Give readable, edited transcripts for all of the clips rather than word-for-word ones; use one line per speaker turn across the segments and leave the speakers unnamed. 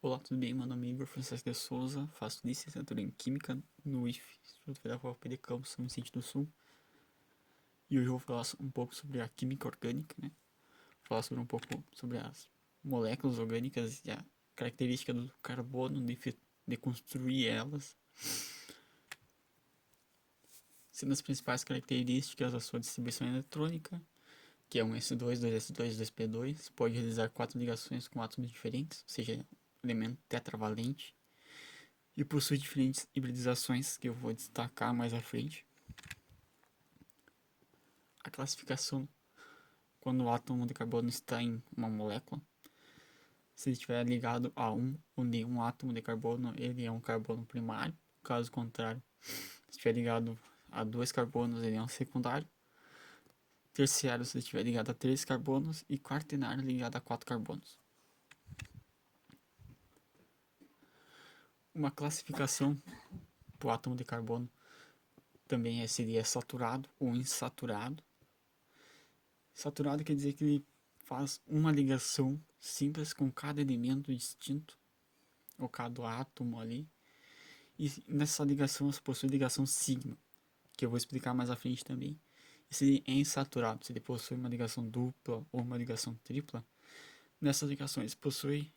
Olá, tudo bem? Meu nome é Igor Francisco de Souza, faço licenciatura em Química no IF, Instituto Federal Rural de Campos, São Vicente do Sul. E hoje eu vou falar um pouco sobre a química orgânica, né? Vou falar sobre um pouco sobre as moléculas orgânicas e a característica do carbono, de construir elas. Sendo as principais características a sua distribuição eletrônica, que é um S2, 2S2, 2P2, pode realizar 4 ligações com átomos diferentes, ou seja, elemento tetravalente. E possui diferentes hibridizações que eu vou destacar mais à frente. A classificação quando o átomo de carbono está em uma molécula, se ele estiver ligado a um ou nenhum átomo de carbono, ele é um carbono primário. Caso contrário, se estiver ligado a 2 carbonos, ele é um secundário. Terciário, se ele estiver ligado a 3 carbonos. E quaternário, ligado a 4 carbonos. Uma classificação para o átomo de carbono também seria saturado ou insaturado. Saturado quer dizer que ele faz uma ligação simples com cada elemento distinto, ou cada átomo ali. E nessa ligação você possui ligação sigma, que eu vou explicar mais à frente também. E se ele é insaturado, se ele possui uma ligação dupla ou uma ligação tripla, nessas ligações possui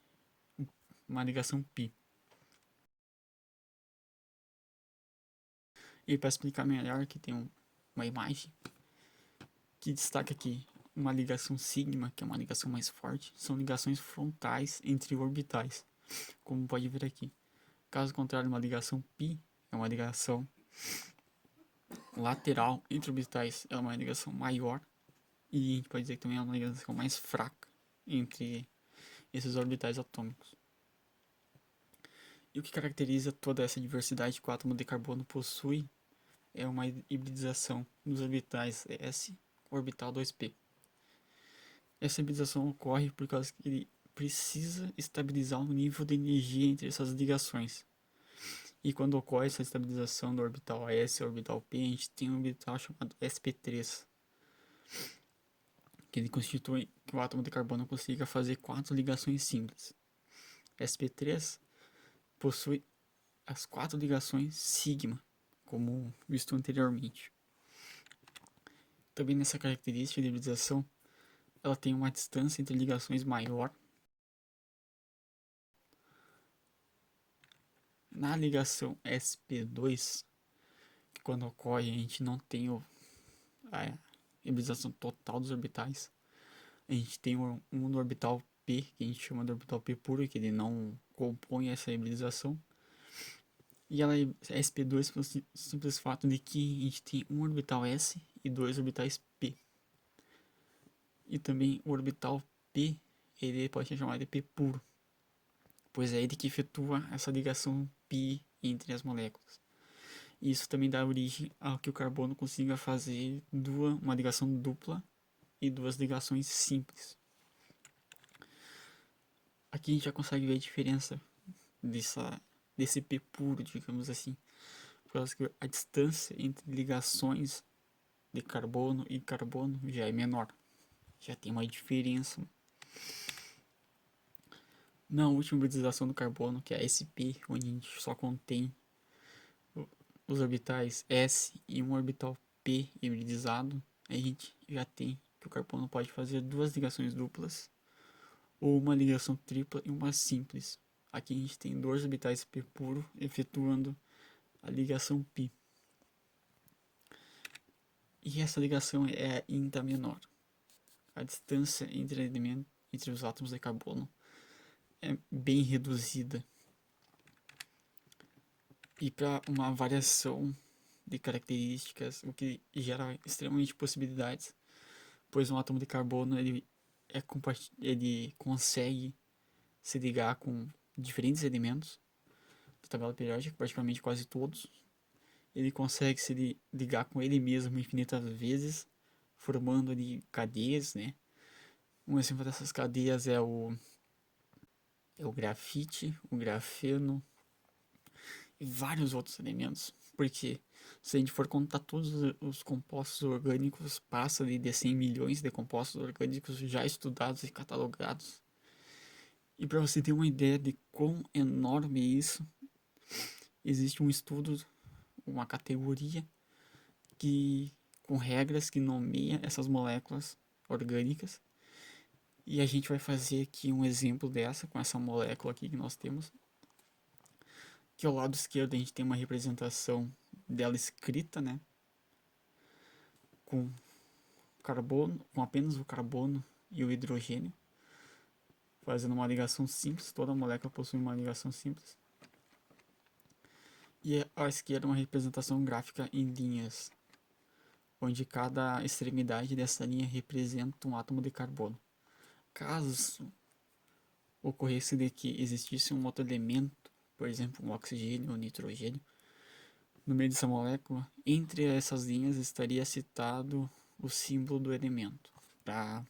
uma ligação pi. E para explicar melhor, aqui tem uma imagem que destaca aqui uma ligação sigma, que é uma ligação mais forte, são ligações frontais entre orbitais, como pode ver aqui. Caso contrário, uma ligação pi é uma ligação lateral entre orbitais, é uma ligação maior, e a gente pode dizer que também é uma ligação mais fraca entre esses orbitais atômicos. E o que caracteriza toda essa diversidade que o átomo de carbono possui é uma hibridização nos orbitais s orbital 2p. Essa hibridização ocorre por causa que ele precisa estabilizar o nível de energia entre essas ligações. E quando ocorre essa estabilização do orbital S e orbital P, a gente tem um orbital chamado sp3, que ele constitui que o átomo de carbono consiga fazer 4 ligações simples. sp3 possui as 4 ligações sigma, como visto anteriormente. Também nessa característica de hibridização, ela tem uma distância entre ligações maior. Na ligação sp2, que quando ocorre a gente não tem a hibridização total dos orbitais, a gente tem um no orbital p, que a gente chama de orbital p puro, que ele não compõe essa hibridização. E ela é sp2 pelo simples fato de que a gente tem um orbital s e 2 orbitais p. E também o orbital p, ele pode ser chamado de p puro, pois é ele que efetua essa ligação pi entre as moléculas. Isso também dá origem ao que o carbono consiga fazer uma ligação dupla e 2 ligações simples. Aqui a gente já consegue ver a diferença desse P puro, digamos assim, por causa que a distância entre ligações de carbono e carbono já é menor, já tem uma diferença. Na última hibridização do carbono, que é a sp, onde a gente só contém os orbitais s e um orbital p hibridizado, a gente já tem que o carbono pode fazer 2 ligações duplas ou uma ligação tripla e uma simples. Aqui a gente tem 2 orbitais p puro efetuando a ligação pi. E essa ligação é ainda menor. A distância entre os átomos de carbono é bem reduzida. E para uma variação de características, o que gera extremamente possibilidades, pois um átomo de carbono ele consegue se ligar com diferentes elementos da tabela periódica, praticamente quase todos. Ele consegue se ligar com ele mesmo infinitas vezes, formando ali cadeias, né? Um exemplo dessas cadeias é o grafite, o grafeno e vários outros elementos, porque se a gente for contar todos os compostos orgânicos, passa de 100 milhões de compostos orgânicos já estudados e catalogados. E para você ter uma ideia de quão enorme é isso, existe um estudo, uma categoria que com regras que nomeia essas moléculas orgânicas. E a gente vai fazer aqui um exemplo dessa, com essa molécula aqui que nós temos. Que ao lado esquerdo a gente tem uma representação dela escrita, né? Com carbono, com apenas o carbono e o hidrogênio, fazendo uma ligação simples. Toda molécula possui uma ligação simples. E à esquerda uma representação gráfica em linhas, onde cada extremidade dessa linha representa um átomo de carbono. Caso ocorresse de que existisse um outro elemento, por exemplo, um oxigênio ou nitrogênio, no meio dessa molécula, entre essas linhas estaria citado o símbolo do elemento, para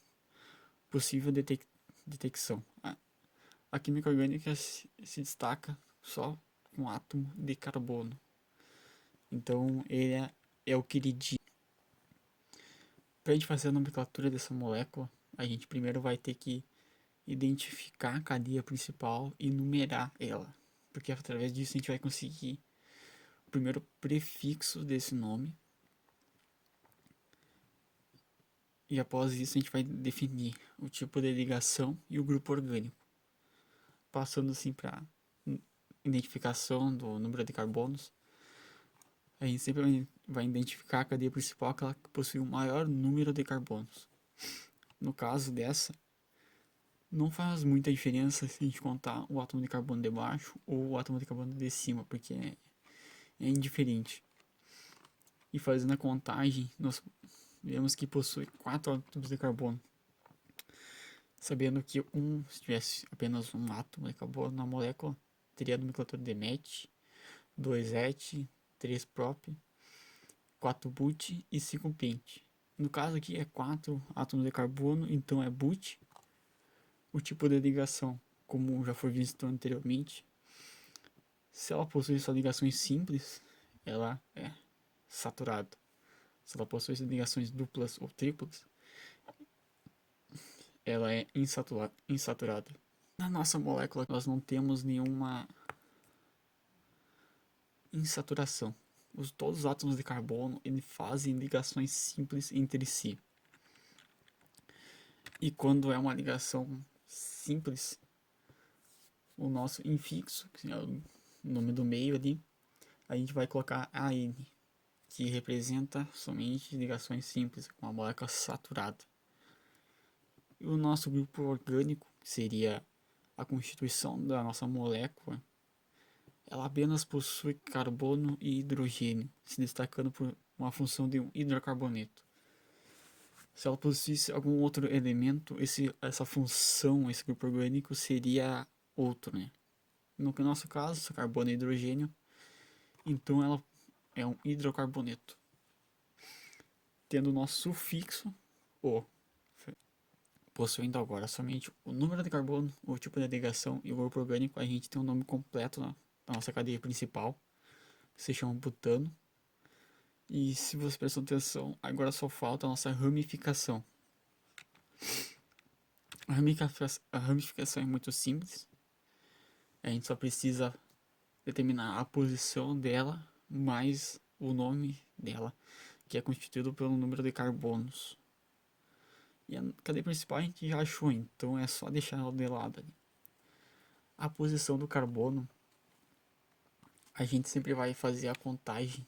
possível detecção. A química orgânica se destaca só com átomo de carbono. Então, ele é o queridinho. Para a gente fazer a nomenclatura dessa molécula, a gente primeiro vai ter que identificar a cadeia principal e numerar ela, porque através disso a gente vai conseguir o primeiro prefixo desse nome, e após isso a gente vai definir o tipo de ligação e o grupo orgânico, passando assim para identificação do número de carbonos. A gente sempre vai identificar a cadeia principal, aquela que possui o maior número de carbonos. No caso dessa, não faz muita diferença se a gente contar o átomo de carbono de baixo ou o átomo de carbono de cima, porque é indiferente. E fazendo a contagem, nós vemos que possui 4 átomos de carbono. Sabendo que se tivesse apenas um átomo de carbono na molécula, teria a nomenclatura de MET, 2 ET, 3 PROP, 4 BUT e 5 PENT. No caso aqui é 4 átomos de carbono, então é BUT. O tipo de ligação, como já foi visto anteriormente, se ela possui só ligações simples, ela é saturada. Se ela possui ligações duplas ou triplas, ela é insaturada. Na nossa molécula, nós não temos nenhuma insaturação. Todos os átomos de carbono eles fazem ligações simples entre si. E quando é uma ligação simples, o nosso infixo, que é o nome do meio ali, a gente vai colocar AN, que representa somente ligações simples, com a molécula saturada. E o nosso grupo orgânico, que seria a constituição da nossa molécula, ela apenas possui carbono e hidrogênio, se destacando por uma função de um hidrocarboneto. Se ela possuísse algum outro elemento, essa função, esse grupo orgânico seria outro, né? No nosso caso, carbono e hidrogênio, então ela é um hidrocarboneto. Tendo o nosso sufixo O, possuindo agora somente o número de carbono, o tipo de ligação e o grupo orgânico, a gente tem um nome completo da nossa cadeia principal, que se chama butano. E se você prestou atenção, agora só falta a nossa ramificação. A ramificação é muito simples. A gente só precisa determinar a posição dela mais o nome dela, que é constituído pelo número de carbonos. E a cadeia principal a gente já achou, então é só deixar ela de lado ali. A posição do carbono, a gente sempre vai fazer a contagem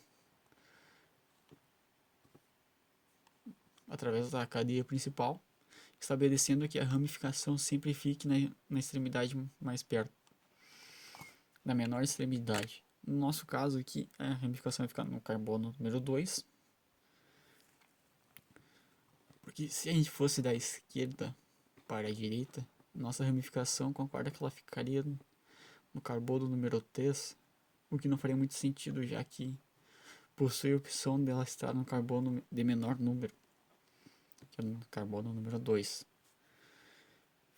através da cadeia principal, estabelecendo que a ramificação sempre fique na extremidade mais perto, na menor extremidade. No nosso caso aqui, a ramificação vai ficar no carbono número 2, porque se a gente fosse da esquerda para a direita, nossa ramificação concorda que ela ficaria no carbono número 3, o que não faria muito sentido, já que possui a opção dela estar no carbono de menor número, que é no carbono número 2.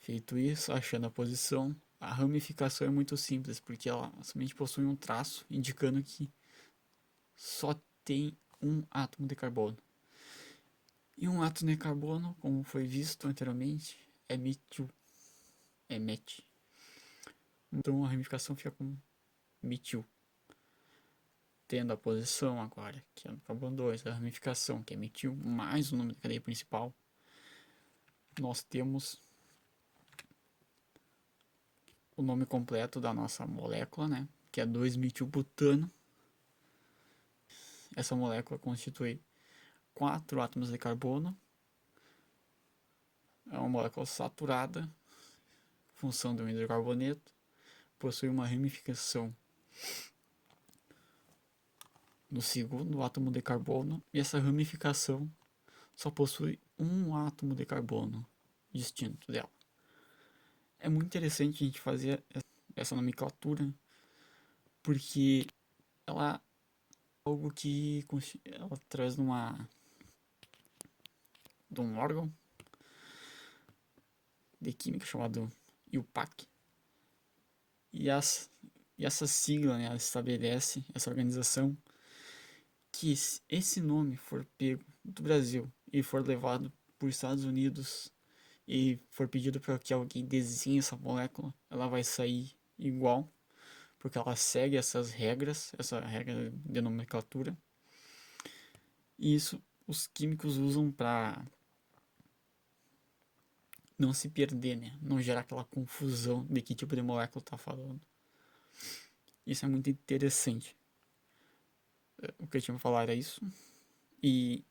Feito isso, achando a posição, a ramificação é muito simples, porque ela somente possui um traço indicando que só tem um átomo de carbono. E um átomo de carbono, como foi visto anteriormente, é metil, é MET. Então a ramificação fica com metil. Tendo a posição agora, que é no carbono 2, a ramificação, que é metil, mais o nome da cadeia principal, nós temos o nome completo da nossa molécula, né? Que é 2-metilbutano. Essa molécula constitui 4 átomos de carbono. É uma molécula saturada, função de um hidrocarboneto. Possui uma ramificação no segundo átomo de carbono. E essa ramificação só possui um átomo de carbono distinto dela. É muito interessante a gente fazer essa nomenclatura, porque ela é algo que ela traz de um órgão de química chamado IUPAC. E essa sigla, né, ela estabelece, essa organização, que se esse nome for pego do Brasil e for levado para os Estados Unidos e for pedido para que alguém desenhe essa molécula, ela vai sair igual, porque ela segue essas regras, essa regra de nomenclatura. E isso os químicos usam para não se perder, né? Não gerar aquela confusão de que tipo de molécula está falando. Isso é muito interessante. O que eu tinha pra falar era isso. E